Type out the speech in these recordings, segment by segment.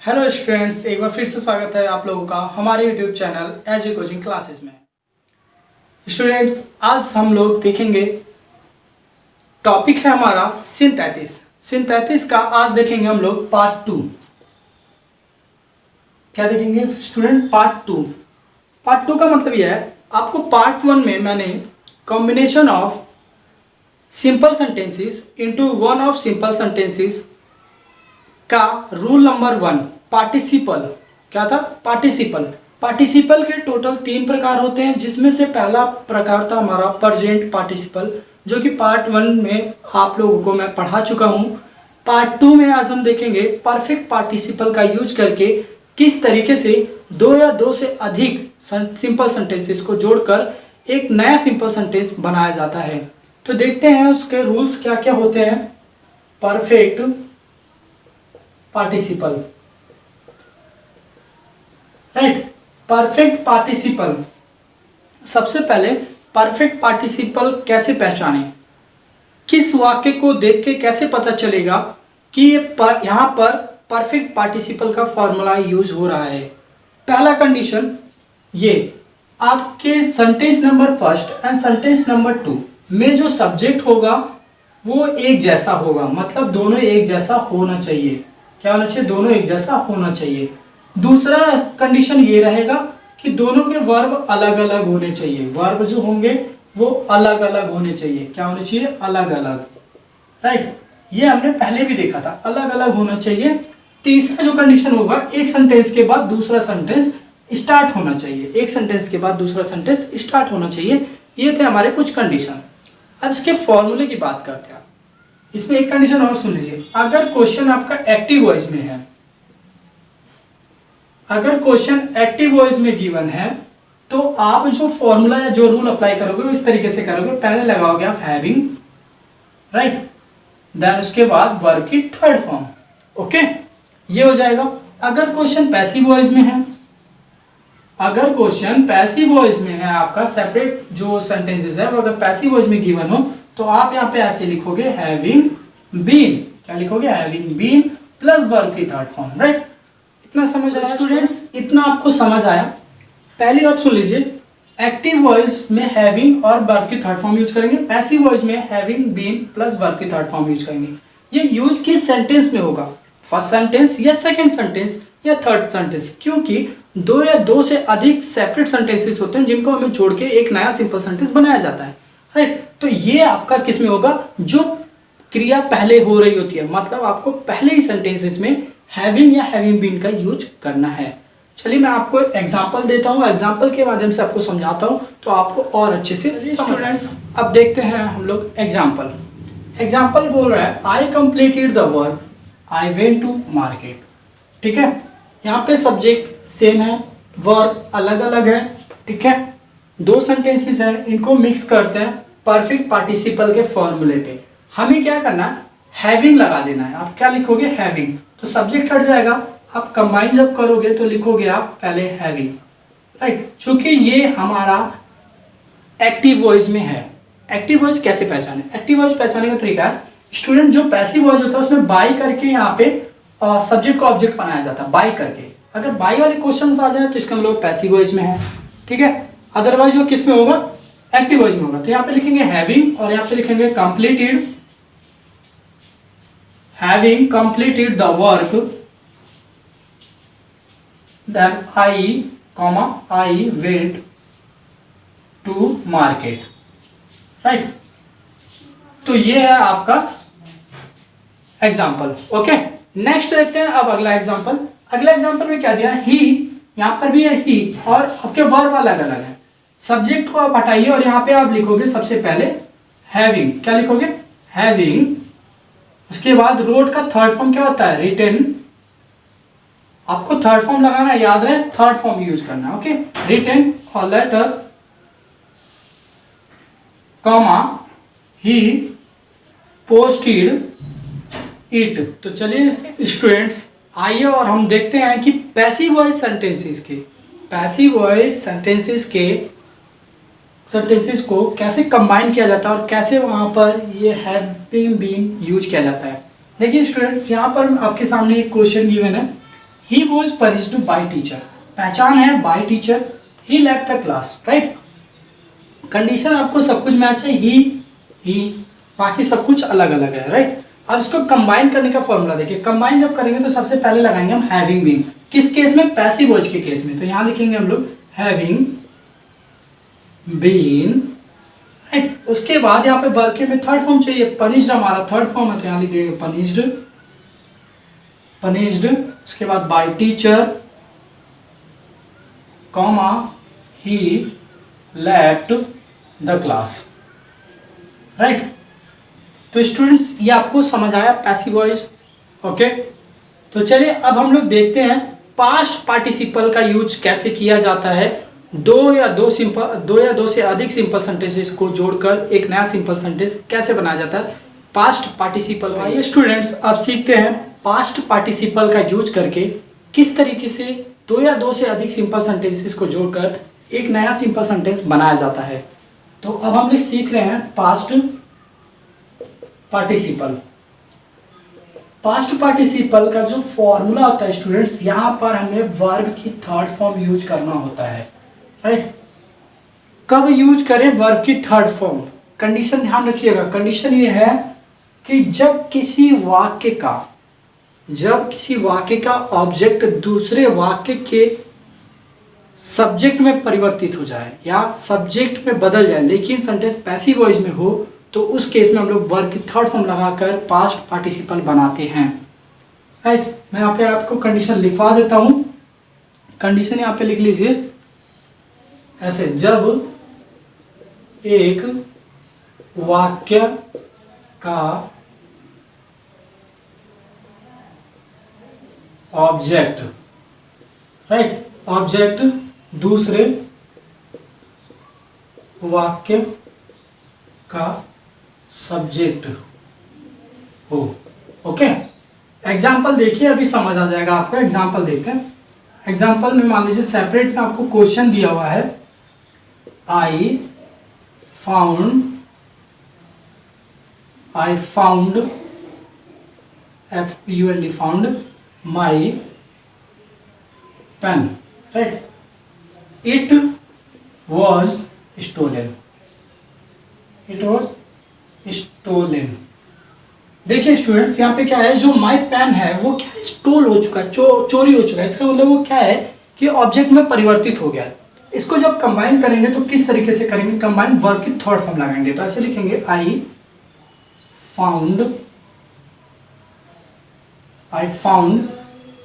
Hello students, एक बार फिर से स्वागत है आप लोगों का हमारे YouTube channel as a coaching classes में। स्टूडेंट्स, आज हम लोग देखेंगे, टॉपिक है हमारा सिंथेसिस का। आज देखेंगे हम लोग पार्ट 2। क्या देखेंगे स्टूडेंट? पार्ट टू का मतलब यह है, आपको पार्ट 1 में मैंने combination of simple sentences into one of simple sentences का रूल नंबर 1 पार्टिसिपल। क्या था? पार्टिसिपल के टोटल 3 प्रकार होते हैं, जिसमें से पहला प्रकार था हमारा प्रेजेंट पार्टिसिपल, जो कि पार्ट 1 में आप लोगों को मैं पढ़ा चुका हूं। पार्ट 2 में आज हम देखेंगे परफेक्ट पार्टिसिपल का यूज करके किस तरीके से 2 या 2 से अधिक सिंपल सेंटेंसेस को जोड़कर एक नया सिंपल सेंटेंस बनाया जाता है। तो देखते हैं उसके रूल्स क्या क्या होते हैं। Perfect participle, right. Perfect participle, सबसे पहले परफेक्ट पार्टिसिपल कैसे पहचानें, किस वाक्य को देख के कैसे पता चलेगा कि ये यहाँ पर परफेक्ट पार्टिसिपल का फॉर्मूला यूज हो रहा है। पहला कंडीशन, ये आपके sentence number 1 and sentence number 2 में जो सब्जेक्ट होगा वो एक जैसा होगा, मतलब दोनों एक जैसा होना चाहिए। क्या होना चाहिए? दोनों एक जैसा होना चाहिए। दूसरा कंडीशन ये रहेगा कि दोनों के वर्ब अलग अलग होने चाहिए। वर्ब जो होंगे वो अलग अलग होने चाहिए। क्या होने चाहिए? अलग अलग, राइट। ये हमने पहले भी देखा था, अलग अलग होना चाहिए। तीसरा जो कंडीशन होगा, एक सेंटेंस के बाद दूसरा सेंटेंस स्टार्ट होना चाहिए। एक सेंटेंस के बाद दूसरा सेंटेंस स्टार्ट होना चाहिए। ये थे हमारे कुछ कंडीशन। अब इसके फॉर्मूले की बात करते हैं। इसमें एक कंडीशन और सुन लीजिए, अगर क्वेश्चन आपका एक्टिव वॉइस में है, अगर क्वेश्चन एक्टिव वॉइस में गिवन है, तो आप जो फॉर्मूला या जो रूल अप्लाई करोगे वो इस तरीके से करोगे। पहले लगाओगे आप हैविंग, राइट, देन उसके बाद वर्ब की थर्ड फॉर्म, ओके, ये हो जाएगा। अगर क्वेश्चन पैसिव वॉइस में है, अगर क्वेश्चन पैसिव वॉइस में है, आपका सेपरेट जो सेंटेंसेस है वो अगर पैसिव वॉइस में गिवन हो, तो आप यहाँ पे ऐसे लिखोगे हैविंग बीन। क्या लिखोगे? हैविंग बीन प्लस वर्ब की थर्ड फॉर्म, राइट। इतना समझ आया स्टूडेंट्स? इतना आपको समझ आया? पहली बात सुन लीजिए, एक्टिव वॉइस में हैविंग और वर्ब की थर्ड फॉर्म यूज करेंगे, पैसिव वॉइस में हैविंग बीन प्लस वर्ब की थर्ड फॉर्म यूज करेंगे। ये यूज किस सेंटेंस में होगा? फर्स्ट सेंटेंस या सेकेंड सेंटेंस या थर्ड सेंटेंस, क्योंकि 2 या 2 से अधिक सेपरेट सेंटेंसेस होते हैं जिनको हमें जोड़ के एक नया सिंपल सेंटेंस बनाया जाता है, राइट। तो ये आपका किस में होगा? जो क्रिया पहले हो रही होती है, मतलब आपको पहले ही सेंटेंसेस में हैविंग या हैविंग बीन का यूज करना है। चलिए मैं आपको एग्जांपल देता हूँ, एग्जांपल के माध्यम से आपको समझाता हूँ तो आपको और अच्छे से स्टूडेंट्स अब देखते हैं हम लोग एग्जांपल बोल रहा है, I completed the work, I went to market. ठीक है, यहाँ पे सब्जेक्ट सेम है, वर्ब अलग अलग है, ठीक है। 2 सेंटेंसेस हैं, इनको मिक्स करते हैं परफेक्ट पार्टिसिपल के फॉर्मूले पे। हमें क्या करना है? हैविंग लगा देना है। आप क्या लिखोगे? हैविंग, तो सब्जेक्ट हट जाएगा। आप कंबाइन जब करोगे तो लिखोगे आप पहले हैविंग, राइट। चूंकि ये हमारा एक्टिव वॉइस में है। एक्टिव वॉइस कैसे पहचाने? एक्टिव वॉइस पहचाने का तरीका है, स्टूडेंट जो पैसिव वॉइस होता है उसमें बाई करके यहाँ पे सब्जेक्ट को ऑब्जेक्ट बनाया जाता है, बाई करके। अगर बाई वाले क्वेश्चन आ जाए तो इसका मतलब पैसिव वॉइस में है, ठीक है। अदरवाइज वो किस में होगा? एक्टिव वॉइस में होगा। तो यहाँ पे लिखेंगे हैविंग और यहाँ पे लिखेंगे completed, having completed the work, then I went to market, right. तो ये है आपका एग्जाम्पल, ओके। नेक्स्ट देखते हैं अब अगला एग्जाम्पल। अगला एग्जाम्पल में क्या दिया? ही, यहाँ पर भी है ही और आपके वर्ब अलग अलग है। सब्जेक्ट को आप हटाइए और यहाँ पे आप लिखोगे सबसे पहले हैविंग। क्या लिखोगे? हैविंग। उसके बाद रोड का थर्ड फॉर्म क्या होता है? रिटन। आपको थर्ड फॉर्म लगाना याद रहे, थर्ड फॉर्म यूज करना, ओके। रिटन और letter comma he posted it. तो चलिए स्टूडेंट्स आइए और हम देखते हैं कि पैसिव वॉइस सेंटेंसेस को कैसे कंबाइन किया जाता है और कैसे वहाँ पर ये हैविंग बीन यूज किया जाता है। देखिए स्टूडेंट्स, यहाँ पर आपके सामने एक क्वेश्चन गिवन है he was punished by teacher, पहचान है by teacher, he left the class, right. Condition आपको सब कुछ मैच है, ही बाकी सब कुछ अलग अलग है, राइट। अब इसको कंबाइन करने का फॉर्मूला देखिए, कंबाइन जब करेंगे तो सबसे पहले लगाएंगे हम हैविंग बीन, किस केस में, पैसिव वॉइस के केस में, तो यहां लिखेंगे हम लोग हैविंग बीन, राइट। उसके बाद यहाँ पे वर्ब के में थर्ड फॉर्म चाहिए, पनिश्ड हमारा थर्ड फॉर्म है, तो यहाँ लिख देंगे पनिश्ड, उसके बाद by teacher, comma he left the class, right. तो स्टूडेंट्स ये आपको समझ आया पैसिव वॉइस, ओके। तो चलिए अब हम लोग देखते हैं पास्ट पार्टिसिपल का यूज कैसे किया जाता है, दो या दो से अधिक सिंपल सेंटेंसेस को जोड़कर एक नया सिंपल सेंटेंस कैसे बनाया जाता है पास्ट पार्टिसिपल का। ये स्टूडेंट्स अब सीखते हैं पास्ट पार्टिसिपल का यूज करके किस तरीके से दो से अधिक सिंपल सेंटेंसेस को जोड़कर एक नया सिंपल सेंटेंस बनाया जाता है। तो अब हम लोग सीख रहे हैं पास्ट पार्टिसिपल। पास्ट पार्टिसिपल का जो फॉर्मूला होता है स्टूडेंट्स, यहां पर हमें वर्ब की थर्ड फॉर्म यूज करना होता है, राइट। कब यूज करें वर्ब की थर्ड फॉर्म, कंडीशन ध्यान रखिएगा, कंडीशन ये है कि जब किसी वाक्य का ऑब्जेक्ट दूसरे वाक्य के सब्जेक्ट में परिवर्तित हो जाए या सब्जेक्ट में बदल जाए, लेकिन सेंटेंस पैसिव वॉइस में हो, तो उस केस में हम लोग वर्ब की थर्ड फॉर्म लगाकर पास्ट पार्टिसिपल बनाते हैं, राइट। मैं यहाँ पे आपको कंडीशन लिखवा देता हूं, कंडीशन यहाँ पे लिख लीजिए ऐसे, जब एक वाक्य का ऑब्जेक्ट, राइट, ऑब्जेक्ट दूसरे वाक्य का सब्जेक्ट हो, ओके। एग्जाम्पल देखिए, अभी समझ आ जाएगा आपको, एग्जाम्पल देखते हैं। एग्जाम्पल में मान लीजिए सेपरेट में आपको क्वेश्चन दिया हुआ है, I found FUND found my pen, right, it was stolen, देखिए स्टूडेंट्स यहाँ पे क्या है, जो माई पेन है वो क्या है, स्टोल हो चुका है, चोरी हो चुका है। इसका मतलब वो क्या है कि ऑब्जेक्ट में परिवर्तित हो गया है। इसको जब कंबाइन करेंगे तो किस तरीके से करेंगे, कंबाइन वर्ब की थर्ड फॉर्म लगाएंगे, तो ऐसे लिखेंगे I found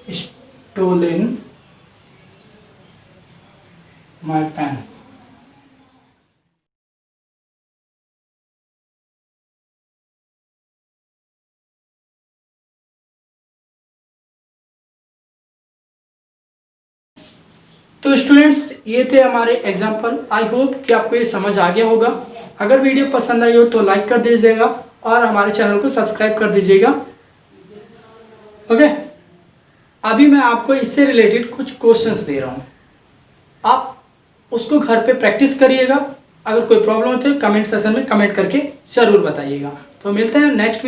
stolen my pen. तो स्टूडेंट्स ये थे हमारे एग्जाम्पल। आई होप कि आपको ये समझ आ गया होगा। अगर वीडियो पसंद आई हो तो लाइक कर दीजिएगा और हमारे चैनल को सब्सक्राइब कर दीजिएगा, ओके। अभी मैं आपको इससे रिलेटेड कुछ क्वेश्चंस दे रहा हूँ, आप उसको घर पे प्रैक्टिस करिएगा। अगर कोई प्रॉब्लम हो तो कमेंट सेक्शन में कमेंट करके ज़रूर बताइएगा। तो मिलते हैं नेक्स्ट वीडियो।